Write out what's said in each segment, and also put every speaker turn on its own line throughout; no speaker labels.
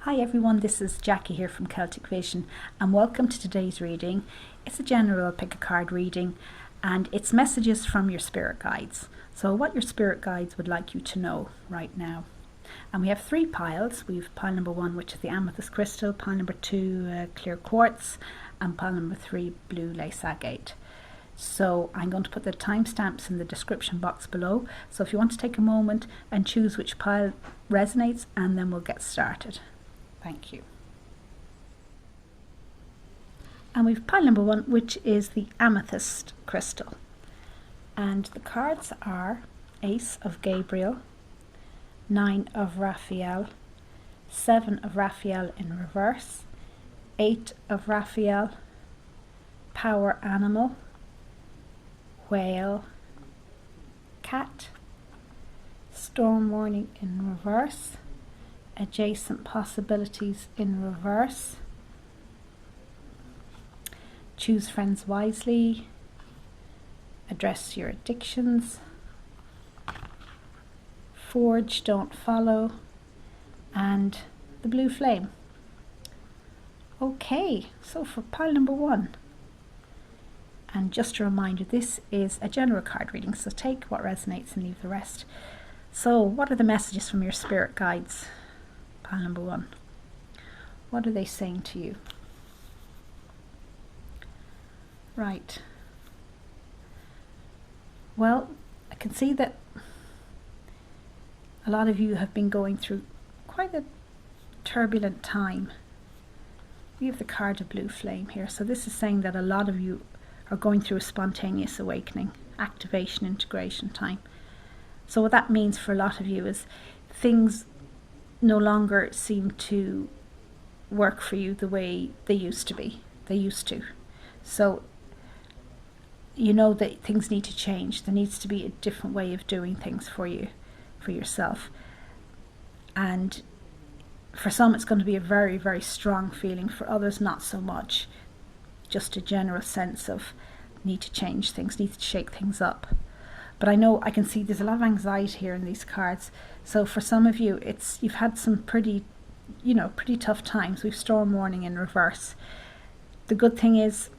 Hi everyone, this is Jackie here from Celtic Vision and welcome to today's reading. It's a general pick a card reading and it's messages from your spirit guides. So what your spirit guides would like you to know right now. And we have three piles. We have pile number 1, which is the amethyst crystal, pile number 2 clear quartz, and pile number 3 blue lace agate. So I'm going to put the timestamps in the description box below. So if you want to take a moment and choose which pile resonates, and then we'll get started. Thank you. And we've pile number 1, which is the amethyst crystal. And the cards are Ace of Gabriel, 9 of Raphael, 7 of Raphael in reverse, 8 of Raphael, Power Animal, Whale, Cat, Storm Warning in reverse, Adjacent Possibilities in reverse, Choose Friends Wisely, Address Your Addictions, Forge, Don't Follow, and the Blue Flame. Okay, so for pile number 1, and just a reminder, this is a general card reading, so take what resonates and leave the rest. So what are the messages from your spirit guides? Pile number 1. What are they saying to you? Right. Well, I can see that a lot of you have been going through quite a turbulent time. We have the card of Blue Flame here. So this is saying that a lot of you are going through a spontaneous awakening, activation, integration time. So what that means for a lot of you is things no longer seem to work for you the way they used to be. They used to. So you know that things need to change. There needs to be a different way of doing things for you, for yourself. And for some it's going to be a very, very strong feeling. For others, not so much. Just a general sense of need to change things, need to shake things up. But I know I can see there's a lot of anxiety here in these cards. So for some of you, you've had some pretty tough times. We've Storm Warning in reverse. The good thing is,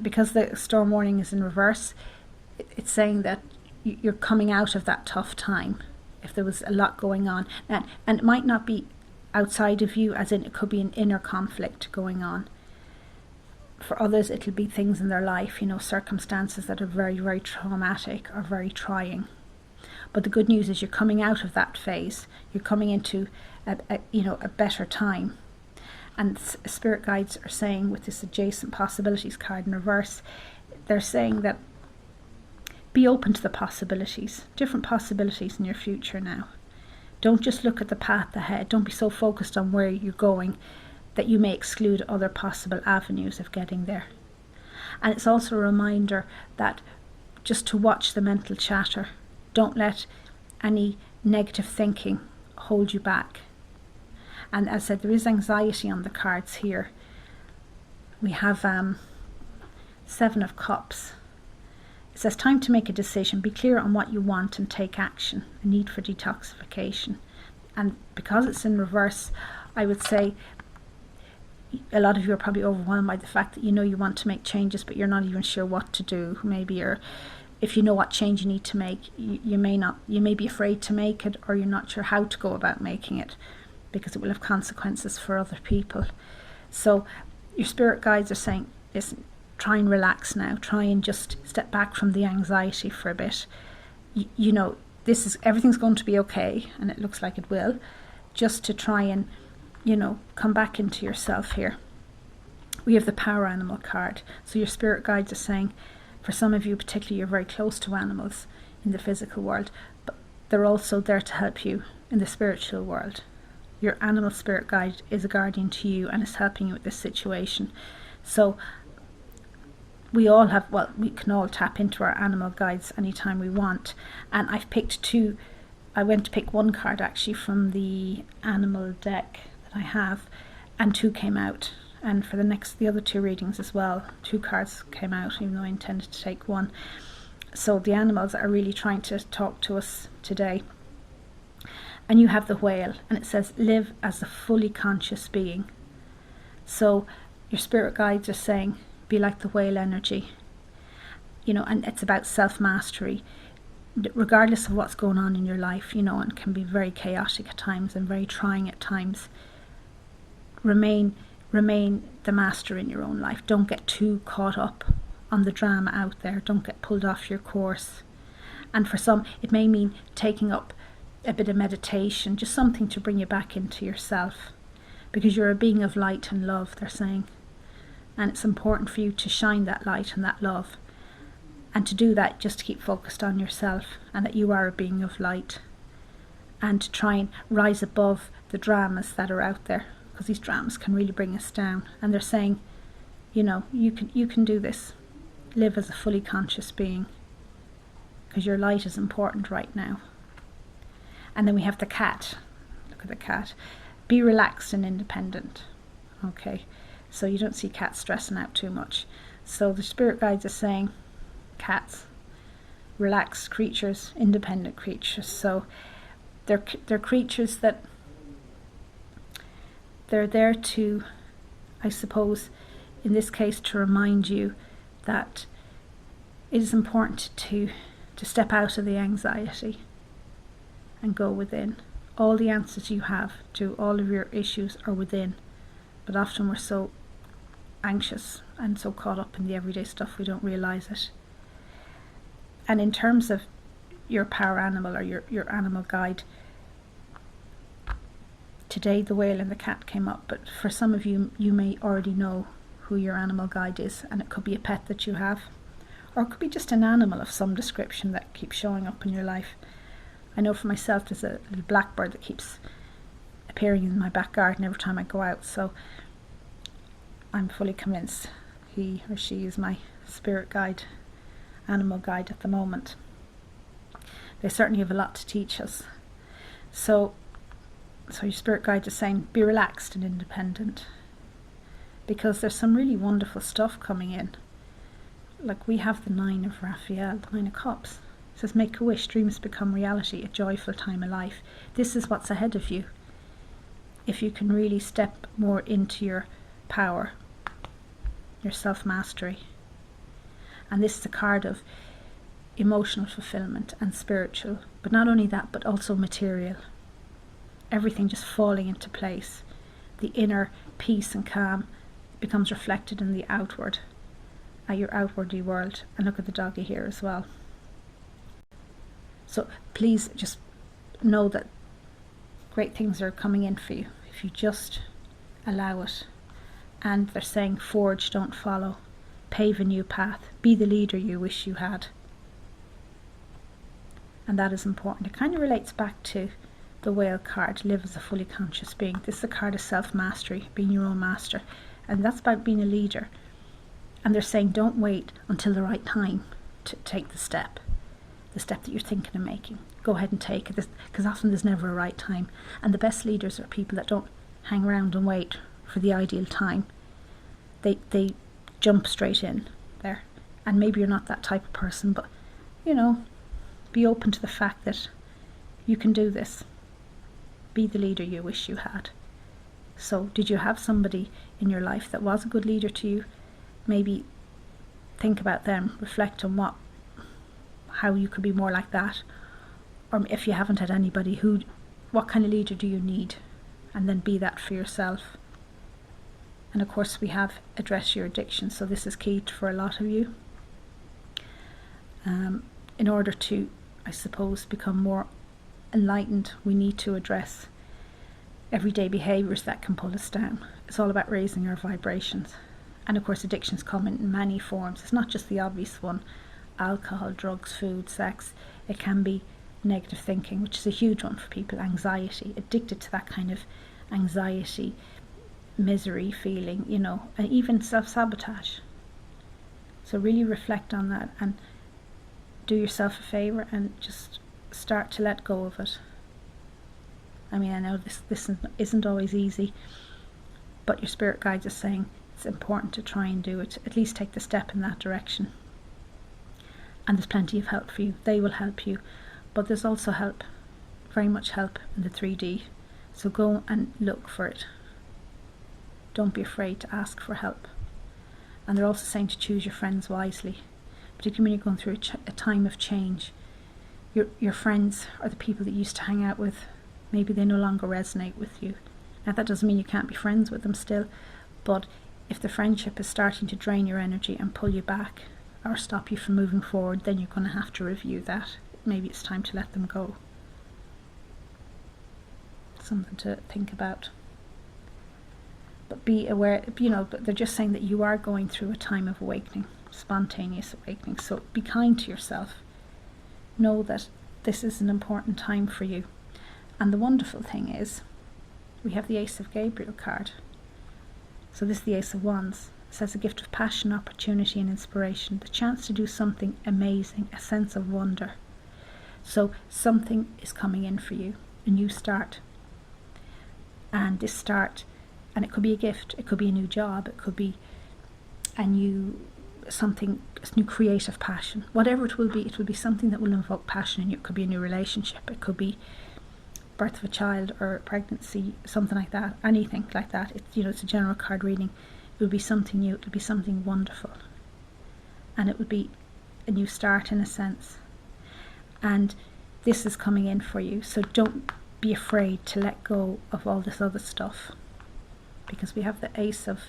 because the Storm Warning is in reverse, it's saying that you're coming out of that tough time. If there was a lot going on, and it might not be outside of you, as in it could be an inner conflict going on. For others, it'll be things in their life, circumstances that are very, very traumatic or very trying. But the good news is you're coming out of that phase. You're coming into a better time. And spirit guides are saying, with this Adjacent Possibilities card in reverse, they're saying that be open to the possibilities, different possibilities in your future now. Don't just look at the path ahead. Don't be so focused on where you're going that you may exclude other possible avenues of getting there. And it's also a reminder that just to watch the mental chatter. Don't let any negative thinking hold you back. And as I said, there is anxiety on the cards here. We have 7 of Cups. It says time to make a decision. Be clear on what you want and take action. A need for detoxification. And because it's in reverse, I would say a lot of you are probably overwhelmed by the fact that you want to make changes, but you're not even sure what to do. Maybe if you know what change you need to make, you may be afraid to make it, or you're not sure how to go about making it, because it will have consequences for other people. So your spirit guides are saying, listen, try and relax now. Try and just step back from the anxiety for a bit. Everything's going to be okay, and it looks like it will. Just to try and come back into yourself here. We have the Power Animal card. So your spirit guides are saying, for some of you particularly, you're very close to animals in the physical world, but they're also there to help you in the spiritual world. Your animal spirit guide is a guardian to you and is helping you with this situation. So we can all tap into our animal guides anytime we want. And I've picked 2. I went to pick 1 card actually from the animal deck I have, and 2 came out, and for the other 2 readings as well, 2 cards came out, even though I intended to take 1. So the animals are really trying to talk to us today. And you have the whale, and it says live as a fully conscious being. So your spirit guides are saying be like the whale energy, and it's about self-mastery, regardless of what's going on in your life, and can be very chaotic at times and very trying at times. Remain the master in your own life. Don't get too caught up on the drama out there. Don't get pulled off your course. And for some, it may mean taking up a bit of meditation, just something to bring you back into yourself, because you're a being of light and love, they're saying. And it's important for you to shine that light and that love. And to do that, just to keep focused on yourself and that you are a being of light. And to try and rise above the dramas that are out there, because these dramas can really bring us down. And they're saying, you can do this. Live as a fully conscious being, because your light is important right now. And then we have the cat. Look at the cat. Be relaxed and independent. Okay, so you don't see cats stressing out too much. So the spirit guides are saying, cats, relaxed creatures, independent creatures. So they're creatures that they're there to, I suppose, in this case, to remind you that it is important to step out of the anxiety and go within. All the answers you have to all of your issues are within, but often we're so anxious and so caught up in the everyday stuff we don't realise it. And in terms of your power animal or your animal guide, today the whale and the cat came up, but for some of you, you may already know who your animal guide is, and it could be a pet that you have, or it could be just an animal of some description that keeps showing up in your life. I know for myself there's a little blackbird that keeps appearing in my back garden every time I go out, so I'm fully convinced he or she is my spirit guide, animal guide at the moment. They certainly have a lot to teach us. So your spirit guide is saying be relaxed and independent, because there's some really wonderful stuff coming in. Like we have the 9 of Raphael, the 9 of Cups. It says make a wish, dreams become reality, a joyful time of life. This is what's ahead of you. If you can really step more into your power, your self-mastery. And this is a card of emotional fulfillment and spiritual, but not only that, but also material. Everything just falling into place. The inner peace and calm becomes reflected in the outward, at your outwardly world. And look at the doggy here as well. So please just know that great things are coming in for you if you just allow it. And they're saying forge, don't follow. Pave a new path. Be the leader you wish you had. And that is important. It kind of relates back to the whale card, live as a fully conscious being. This is a card of self-mastery, being your own master. And that's about being a leader. And they're saying don't wait until the right time to take the step that you're thinking of making. Go ahead and take it, because often there's never a right time. And the best leaders are people that don't hang around and wait for the ideal time. They jump straight in there. And maybe you're not that type of person, but be open to the fact that you can do this. Be the leader you wish you had. So did you have somebody in your life that was a good leader to you? Maybe think about them, reflect on how you could be more like that. Or if you haven't had anybody, what kind of leader do you need? And then be that for yourself. And of course we have address your addiction, so this is key for a lot of you. In order to, I suppose, become more enlightened, we need to address everyday behaviours that can pull us down. It's all about raising our vibrations. And of course addictions come in many forms. It's not just the obvious one: alcohol, drugs, food, sex. It can be negative thinking, which is a huge one for people. Anxiety, addicted to that kind of anxiety, misery feeling, and even self-sabotage. So really reflect on that and do yourself a favour and just start to let go of it. I mean, I know this isn't always easy, but your spirit guides are saying it's important to try and do it, at least take the step in that direction. And there's plenty of help for you. They will help you, but there's also help very much help in the 3D. So go and look for it. Don't be afraid to ask for help. And they're also saying to choose your friends wisely, particularly when you're going through a time of change. Your friends are the people that you used to hang out with. Maybe they no longer resonate with you. Now that doesn't mean you can't be friends with them still, but if the friendship is starting to drain your energy and pull you back or stop you from moving forward, then you're going to have to review that. Maybe it's time to let them go. Something to think about. But be aware, but they're just saying that you are going through a time of awakening, spontaneous awakening. So be kind to yourself. Know that this is an important time for you. And the wonderful thing is, we have the Ace of Gabriel card. So this is the Ace of Wands. It says a gift of passion, opportunity and inspiration. The chance to do something amazing, a sense of wonder. So something is coming in for you, a new start. And this start, and it could be a gift, it could be a new job, it could be a new creative passion. Whatever it will be something that will invoke passion in you. It could be a new relationship, it could be birth of a child or pregnancy, something like that, anything like that. It's a general card reading. It will be something new, it will be something wonderful. And it would be a new start in a sense. And this is coming in for you. So don't be afraid to let go of all this other stuff, because we have the Ace of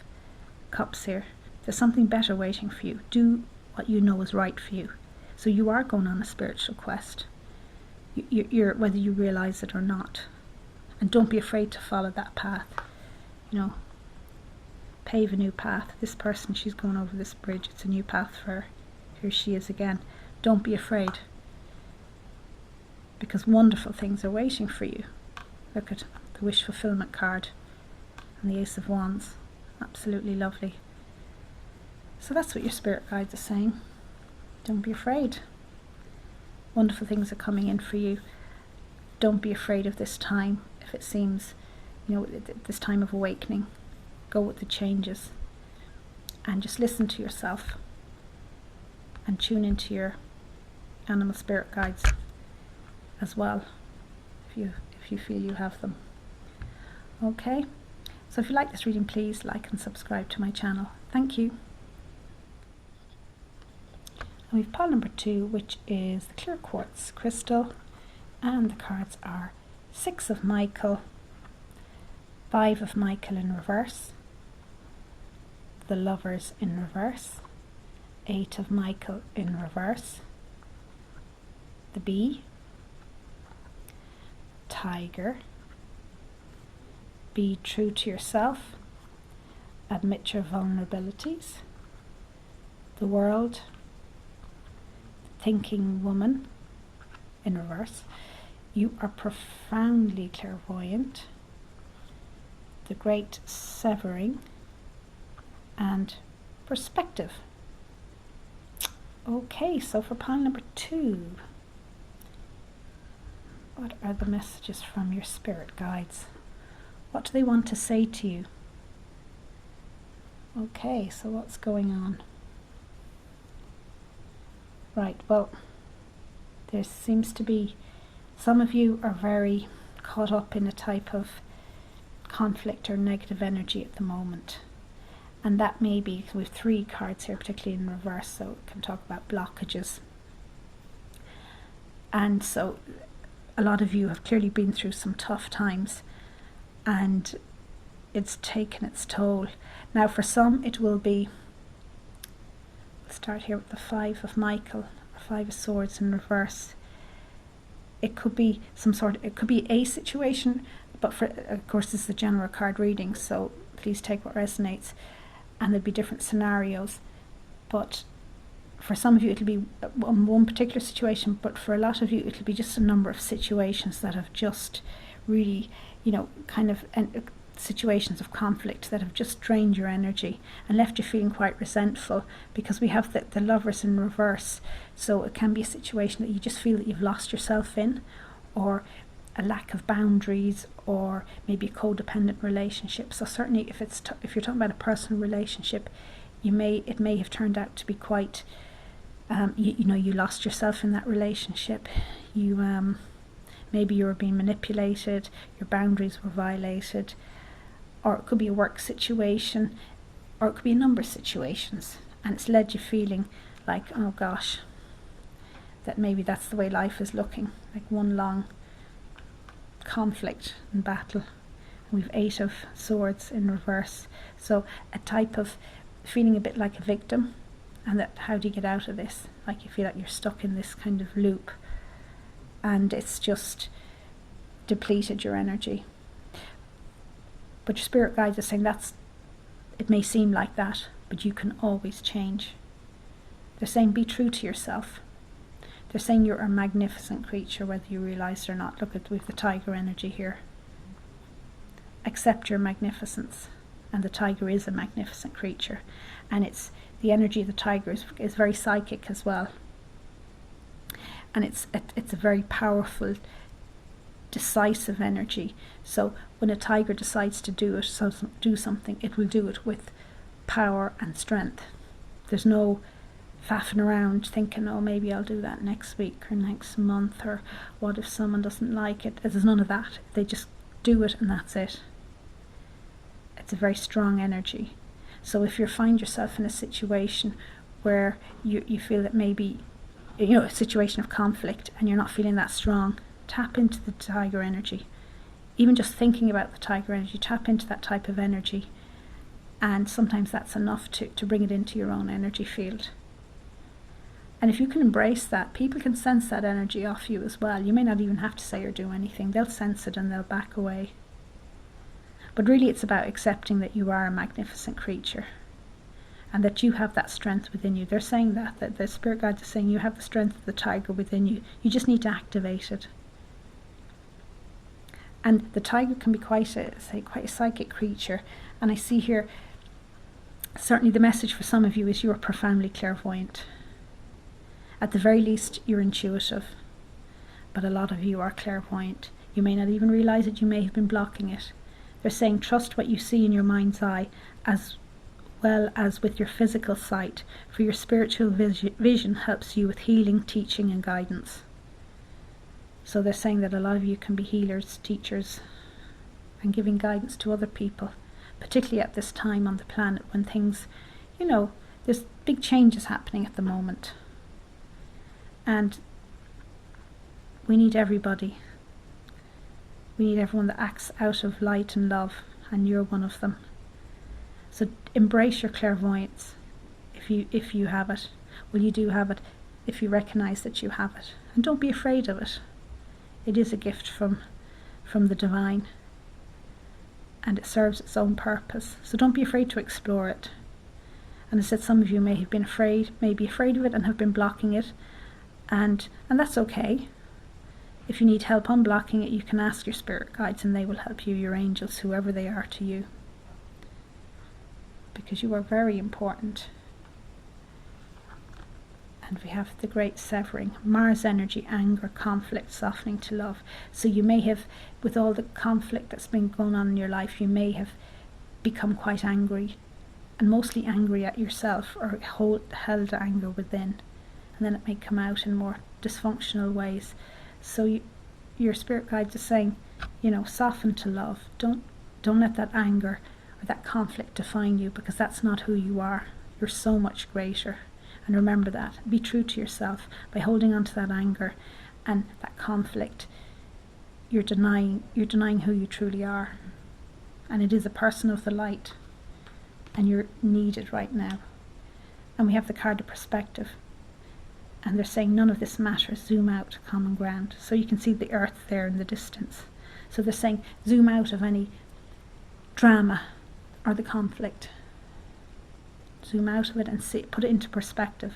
Cups here. There's something better waiting for you. Do what you know is right for you. So you are going on a spiritual quest. You're whether you realize it or not. And don't be afraid to follow that path. Pave a new path. This person, she's going over this bridge. It's a new path for her. Here she is again. Don't be afraid, because wonderful things are waiting for you. Look at the wish fulfillment card and the Ace of Wands. Absolutely lovely. So that's what your spirit guides are saying. Don't be afraid. Wonderful things are coming in for you. Don't be afraid of this time. If it seems, this time of awakening, go with the changes and just listen to yourself and tune into your animal spirit guides as well, if you feel you have them. Okay, so if you like this reading, please like and subscribe to my channel. Thank you. And we've pile number 2, which is the clear quartz crystal, and the cards are 6 of Michael, 5 of Michael in reverse, the Lovers in reverse, 8 of Michael in reverse, the Bee, Tiger, be true to yourself, admit your vulnerabilities, the World, Thinking Woman in reverse, you are profoundly clairvoyant, the Great Severing, and Perspective. Okay, so for pile number 2, what are the messages from your spirit guides? What do they want to say to you? Okay, so what's going on? Right, well, there seems to be, some of you are very caught up in a type of conflict or negative energy at the moment. And that may be, we have 3 cards here, particularly in reverse, so it can talk about blockages. And so a lot of you have clearly been through some tough times, and it's taken its toll. Now for some it will be, we'll start here with the 5 of Michael, or 5 of Swords in reverse. It could be it could be a situation, but of course this is a general card reading, so please take what resonates, and there'll be different scenarios. But for some of you it'll be one particular situation, but for a lot of you it'll be just a number of situations that have just really, situations of conflict that have just drained your energy and left you feeling quite resentful, because we have the Lovers in reverse. So it can be a situation that you just feel that you've lost yourself in, or a lack of boundaries, or maybe a codependent relationship. So certainly if you're talking about a personal relationship, it may have turned out to be quite you lost yourself in that relationship. You Maybe you were being manipulated, your boundaries were violated, or it could be a work situation, or it could be a number of situations, and it's led you feeling like, oh gosh, that maybe that's the way life is looking, like one long conflict and battle. And we've 8 of Swords in reverse, so a type of feeling a bit like a victim. And that, how do you get out of this? Like you feel like you're stuck in this kind of loop, and it's just depleted your energy. But your spirit guides are saying it may seem like that, but you can always change. They're saying be true to yourself. They're saying you're a magnificent creature, whether you realise it or not. Look at, we've the tiger energy here. Accept your magnificence. And the tiger is a magnificent creature. And it's the energy of the tiger is very psychic as well. And it's a very powerful, decisive energy. So when a tiger decides to do something, it will do it with power and strength. There's no faffing around thinking, oh, maybe I'll do that next week or next month, or what if someone doesn't like it. There's none of that. They just do it and that's it. It's a very strong energy. So if you find yourself in a situation where you feel that maybe, a situation of conflict and you're not feeling that strong, tap into the tiger energy. Even just thinking about the tiger energy, tap into that type of energy, and sometimes that's enough to bring it into your own energy field. And if you can embrace that, people can sense that energy off you as well. You may not even have to say or do anything. They'll sense it and they'll back away. But really it's about accepting that you are a magnificent creature and that you have that strength within you. They're saying that the spirit guides are saying you have the strength of the tiger within you. You just need to activate it. And the tiger can be quite a psychic creature. And I see here, certainly the message for some of you is you're profoundly clairvoyant. At the very least, you're intuitive. But a lot of you are clairvoyant. You may not even realise it. You may have been blocking it. They're saying trust what you see in your mind's eye as well as with your physical sight, for your spiritual vision helps you with healing, teaching and guidance. So they're saying that a lot of you can be healers, teachers, and giving guidance to other people, particularly at this time on the planet when things, there's big changes happening at the moment. And we need everybody. We need everyone that acts out of light and love, and you're one of them. So embrace your clairvoyance if you have it. Well, you do have it if you recognise that you have it. And don't be afraid of it. It is a gift from the divine, and it serves its own purpose. So don't be afraid to explore it. And I said some of you may be afraid of it and have been blocking it, and that's okay. If you need help unblocking it, you can ask your spirit guides and they will help you, your angels, whoever they are to you. Because you are very important. And we have the great severing. Mars energy, anger, conflict, softening to love. So you may have, with all the conflict that's been going on in your life, you may have become quite angry. And mostly angry at yourself, or held anger within. And then it may come out in more dysfunctional ways. So your spirit guides are saying, soften to love. Don't let that anger or that conflict define you, because that's not who you are. You're so much greater. And remember that. Be true to yourself. By holding on to that anger and that conflict, you're denying who you truly are. And it is a person of the light. And you're needed right now. And we have the card of perspective. And they're saying none of this matters. Zoom out to common ground. So you can see the earth there in the distance. So they're saying zoom out of any drama or the conflict. Zoom out of it and put it into perspective.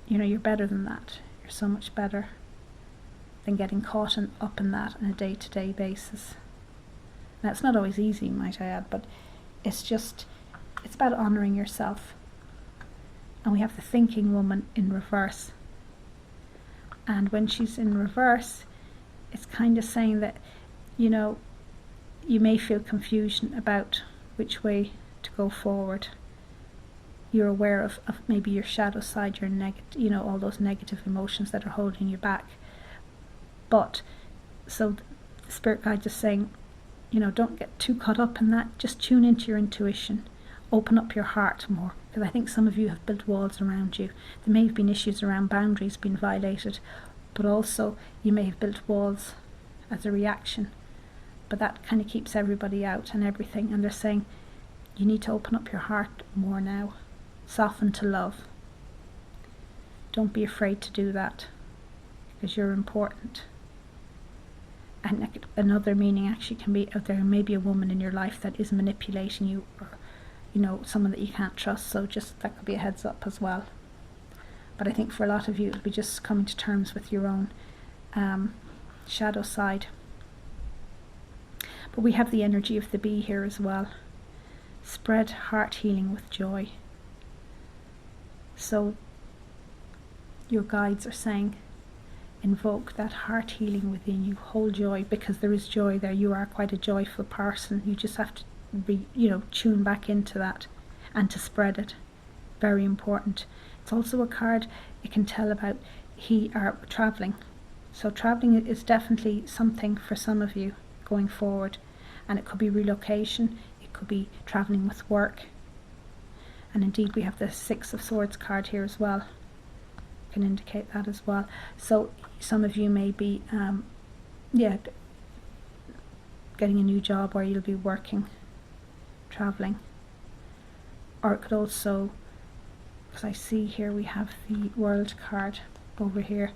You're better than that. You're so much better than getting caught up in that on a day-to-day basis. Now, it's not always easy, might I add, but it's about honouring yourself. And we have the thinking woman in reverse. And when she's in reverse, it's kind of saying that, you may feel confusion about which way to go forward. You're aware of maybe your shadow side, your all those negative emotions that are holding you back. But so the spirit guides are saying, don't get too caught up in that. Just tune into your intuition. Open up your heart more, because I think some of you have built walls around you. There may have been issues around boundaries being violated, but also you may have built walls as a reaction. But that kind of keeps everybody out and everything. And they're saying you need to open up your heart more now. Soften to love. Don't be afraid to do that, because you're important. And another meaning actually can be, there may be a woman in your life that is manipulating you, or someone that you can't trust. So just that could be a heads up as well. But I think for a lot of you, it'll be just coming to terms with your own shadow side. But we have the energy of the bee here as well. Spread heart healing with joy. So your guides are saying, invoke that heart healing within you. Hold joy, because there is joy there. You are quite a joyful person. You just have to be, tune back into that and to spread it. Very important. It's also a card, it can tell about traveling. So traveling is definitely something for some of you going forward. And it could be relocation. It could be traveling with work. And indeed we have the Six of Swords card here as well. Can indicate that as well. So some of you may be getting a new job, or you'll be working, traveling. Or it could also, because I see here we have the World card over here,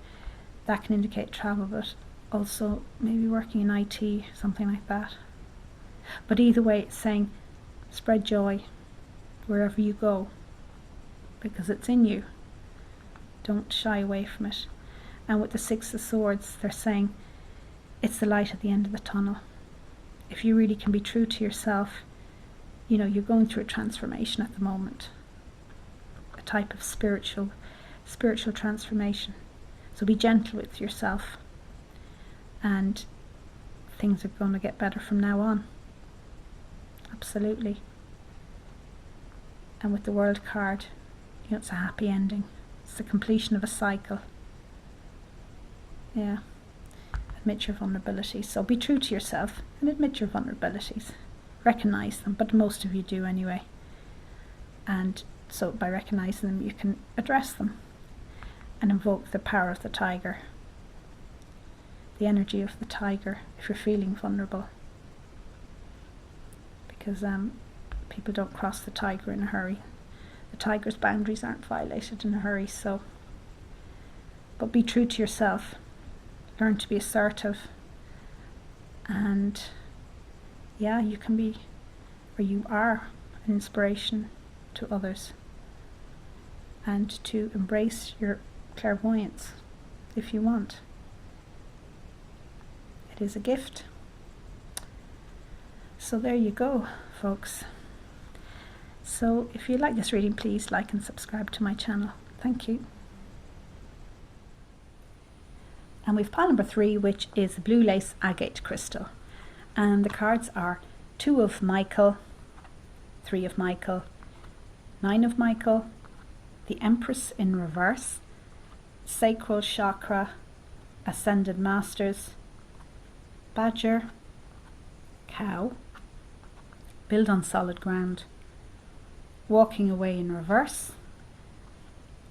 that can indicate travel, but also maybe working in IT, something like that. But either way, it's saying spread joy wherever you go, because it's in you. Don't shy away from it. And with the Six of Swords, they're saying it's the light at the end of the tunnel. If you really can be true to yourself, you're going through a transformation at the moment, a type of spiritual transformation. So be gentle with yourself, and things are going to get better from now on. Absolutely. And with the World card, it's a happy ending. It's the completion of a cycle. Yeah. Admit your vulnerabilities. So be true to yourself and admit your vulnerabilities. Recognize them, but most of you do anyway. And so by recognizing them, you can address them and invoke the power of the tiger. The energy of the tiger if you're feeling vulnerable. Because people don't cross the tiger in a hurry. The tiger's boundaries aren't violated in a hurry, so. But be true to yourself. Learn to be assertive. And you can be, or you are, an inspiration to others. And to embrace your clairvoyance if you want. It is a gift. So there you go, folks. So if you like this reading, please like and subscribe to my channel. Thank you. And we've pile number 3, which is the blue lace agate crystal. And the cards are 2 of Michael, 3 of Michael, 9 of Michael, the Empress in reverse, sacral chakra, ascended masters, badger, cow, build on solid ground, walking away in reverse,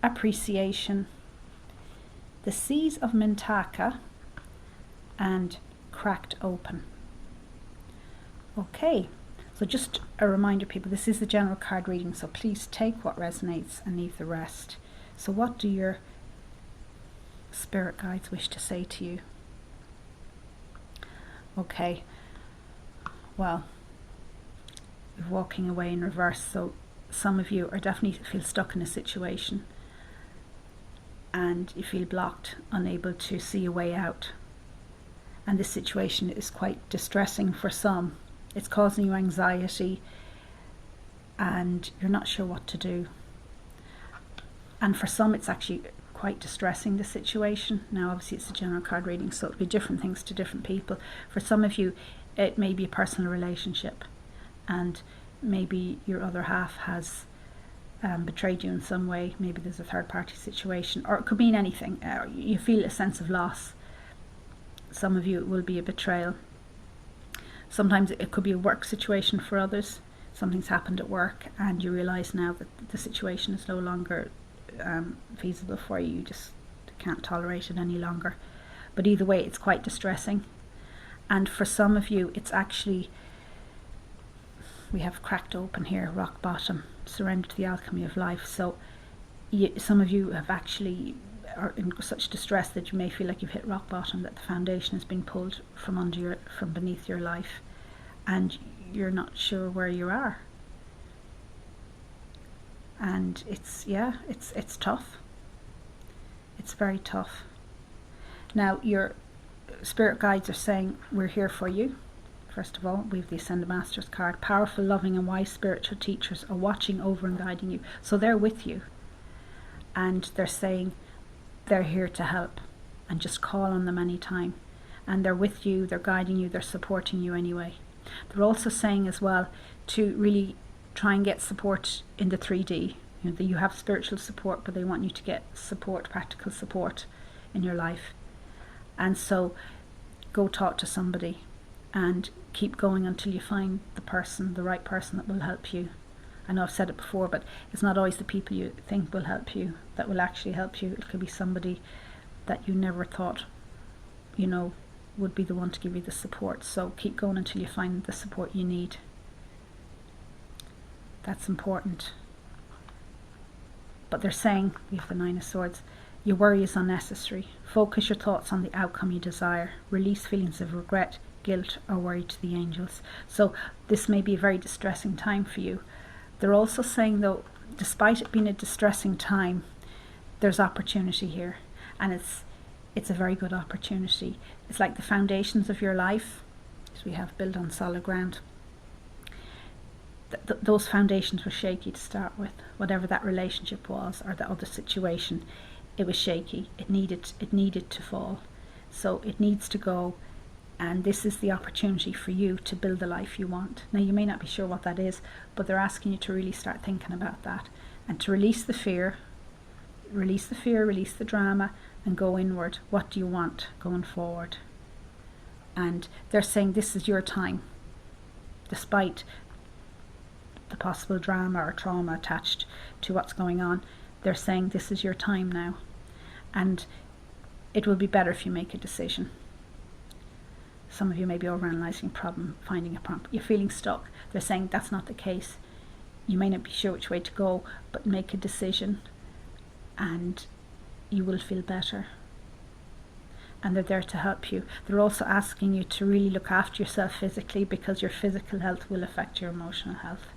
appreciation, the seas of Mintaka, and cracked open. Okay, so just a reminder, people, this is the general card reading, so please take what resonates and leave the rest. So what do your spirit guides wish to say to you? Okay, well, you're walking away in reverse, so some of you are definitely feel stuck in a situation and you feel blocked, unable to see a way out. And this situation is quite distressing for some. It's causing you anxiety and you're not sure what to do. And for some it's actually quite distressing, the situation. Now obviously it's a general card reading, so it'll be different things to different people. For some of you it may be a personal relationship, and maybe your other half has betrayed you in some way. Maybe there's a third party situation, or it could mean anything. You feel a sense of loss, some of you it will be a betrayal. Sometimes it could be a work situation for others. Something's happened at work and you realise now that the situation is no longer feasible for you. You just can't tolerate it any longer. But either way, it's quite distressing. And for some of you, it's actually, we have cracked open here, rock bottom, surrender to the alchemy of life. So some of you have actually are in such distress that you may feel like you've hit rock bottom, that the foundation has been pulled from beneath your life, and you're not sure where you are. And it's tough. It's very tough. Now your spirit guides are saying, we're here for you. First of all, we have the Ascended Masters card. Powerful, loving and wise spiritual teachers are watching over and guiding you. So they're with you. And they're saying they're here to help, and just call on them anytime. And they're with you, they're guiding you, they're supporting you anyway. They're also saying as well to really try and get support in the 3D. You know, that you have spiritual support, but they want you to get support, practical support in your life. And so go talk to somebody and keep going until you find the right person that will help you. I know I've said it before, but it's not always the people you think will help you that will actually help you. It could be somebody that you never thought, would be the one to give you the support. So keep going until you find the support you need. That's important. But they're saying, we have the Nine of Swords, your worry is unnecessary. Focus your thoughts on the outcome you desire. Release feelings of regret, guilt or worry to the angels. So this may be a very distressing time for you. They're also saying, though, despite it being a distressing time, there's opportunity here, and it's a very good opportunity. It's like the foundations of your life, as we have built on solid ground. Those foundations were shaky to start with. Whatever that relationship was, or the other situation, it was shaky. It needed to fall. So it needs to go. And this is the opportunity for you to build the life you want. Now, you may not be sure what that is, but they're asking you to really start thinking about that and to release the fear, release the drama, and go inward. What do you want going forward? And they're saying this is your time, despite the possible drama or trauma attached to what's going on. They're saying this is your time now, and it will be better if you make a decision. Some of you may be overanalyzing finding a problem. You're feeling stuck. They're saying that's not the case. You may not be sure which way to go, but make a decision and you will feel better. And they're there to help you. They're also asking you to really look after yourself physically, because your physical health will affect your emotional health.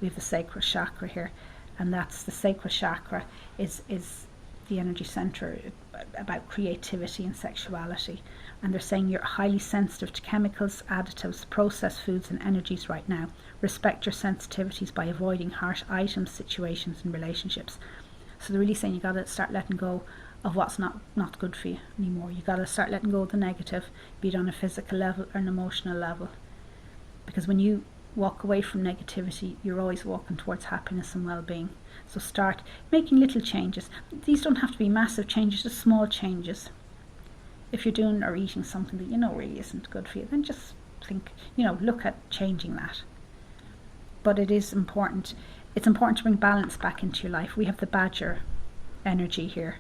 We have the sacral chakra here, and that's the sacral chakra is the energy center about creativity and sexuality. And they're saying you're highly sensitive to chemicals, additives, processed foods and energies right now. Respect your sensitivities by avoiding harsh items, situations and relationships. So they're really saying you got to start letting go of what's not good for you anymore. You got to start letting go of the negative, be it on a physical level or an emotional level. Because when you walk away from negativity, you're always walking towards happiness and well-being. So start making little changes. These don't have to be massive changes, just small changes. If you're doing or eating something that you know really isn't good for you, then just think, look at changing that. But it is important. It's important to bring balance back into your life. We have the Badger energy here.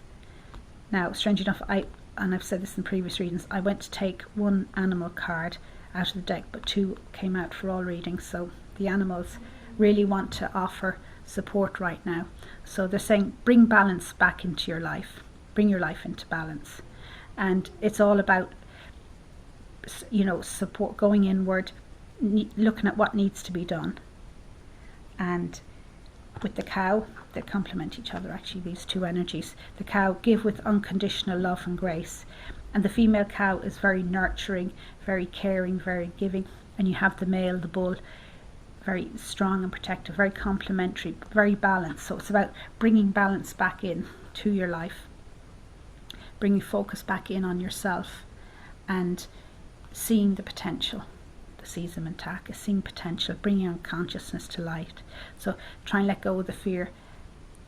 Now, strange enough, I've said this in previous readings, I went to take one animal card out of the deck, but two came out for all readings. So the animals really want to offer support right now. So they're saying bring balance back into your life. Bring your life into balance. And it's all about, support, going inward, looking at what needs to be done. And with the cow, they complement each other, actually, these two energies. The cow, give with unconditional love and grace. And the female cow is very nurturing, very caring, very giving. And you have the male, the bull, very strong and protective, very complementary, very balanced. So it's about bringing balance back in to your life. Bringing focus back in on yourself and seeing the potential. The Sesame and Tack is seeing potential, bringing your consciousness to light. So try and let go of the fear.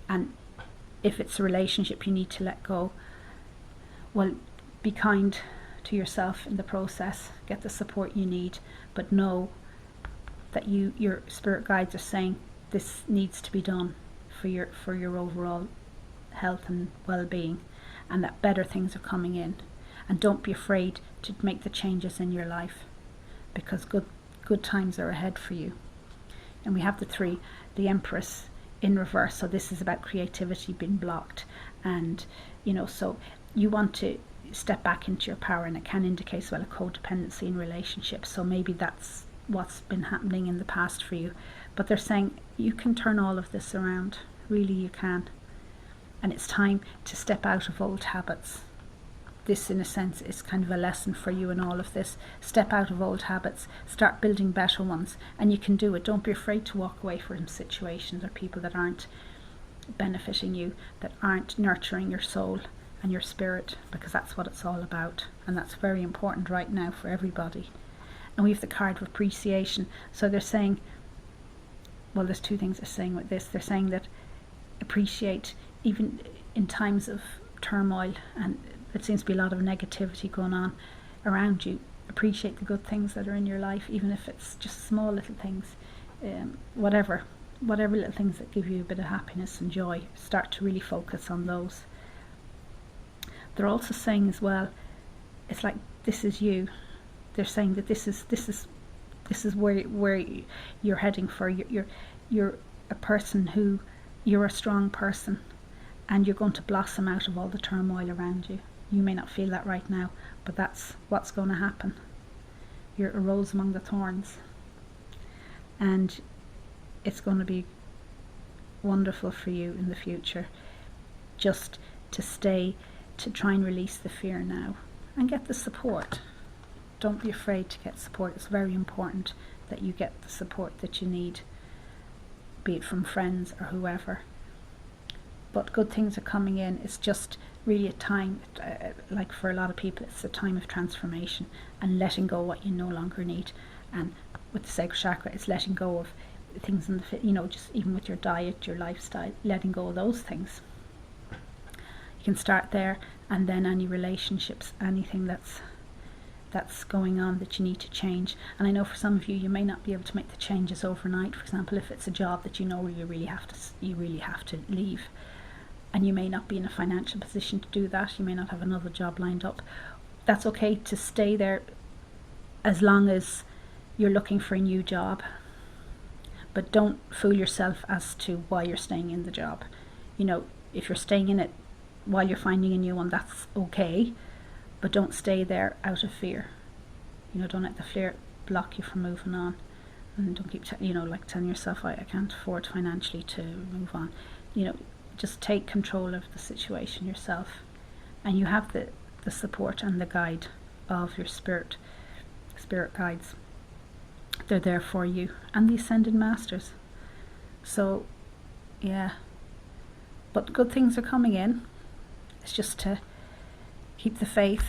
And if it's a relationship you need to let go, well, be kind to yourself in the process. Get the support you need, but know that your spirit guides are saying this needs to be done for your overall health and well-being, and that better things are coming in. And don't be afraid to make the changes in your life, because good times are ahead for you. And we have the 3, the Empress in reverse, so this is about creativity being blocked, and so you want to step back into your power, and it can indicate as well a codependency in relationships. So maybe that's what's been happening in the past for you, but they're saying you can turn all of this around. Really, you can. And it's time to step out of old habits. This, in a sense, is kind of a lesson for you in all of this. Step out of old habits, start building better ones, and you can do it. Don't be afraid to walk away from situations or people that aren't benefiting you, that aren't nurturing your soul and your spirit, because that's what it's all about, and that's very important right now for everybody. And we have the card of appreciation. So they're saying, well, there's 2 things they're saying with this. They're saying that appreciate, even in times of turmoil and there seems to be a lot of negativity going on around you, appreciate the good things that are in your life, even if it's just small little things, whatever little things that give you a bit of happiness and joy. Start to really focus on those. They're also saying as well, it's like this is you. They're saying that this is where you're heading for. You're a person who, you're a strong person, and you're going to blossom out of all the turmoil around you. You may not feel that right now, but that's what's going to happen. You're a rose among the thorns, and it's going to be wonderful for you in the future. Just to try and release the fear now and get the support. Don't be afraid to get support. It's very important that you get the support that you need, be it from friends or whoever. But good things are coming in. It's just really a time, like for a lot of people, it's a time of transformation and letting go what you no longer need. And with the sacral chakra, it's letting go of things in the just even with your diet, your lifestyle, letting go of those things. You can start there, and then any relationships, anything that's going on that you need to change. And I know for some of you, you may not be able to make the changes overnight. For example, if it's a job that you really have to leave, and you may not be in a financial position to do that, you may not have another job lined up. That's okay to stay there as long as you're looking for a new job. But don't fool yourself as to why you're staying in the job. If you're staying in it while you're finding a new one, that's okay, but don't stay there out of fear. Don't let the fear block you from moving on, and don't keep telling yourself, I can't afford financially to move on. Just take control of the situation yourself, and you have the support and the guide of your spirit guides. They're there for you, and the Ascended Masters. So yeah, but good things are coming in. It's just to keep the faith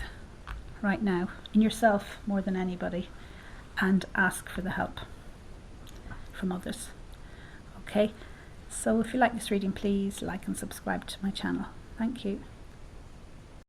right now in yourself more than anybody, and ask for the help from others. Okay, so if you like this reading, please like and subscribe to my channel. Thank you.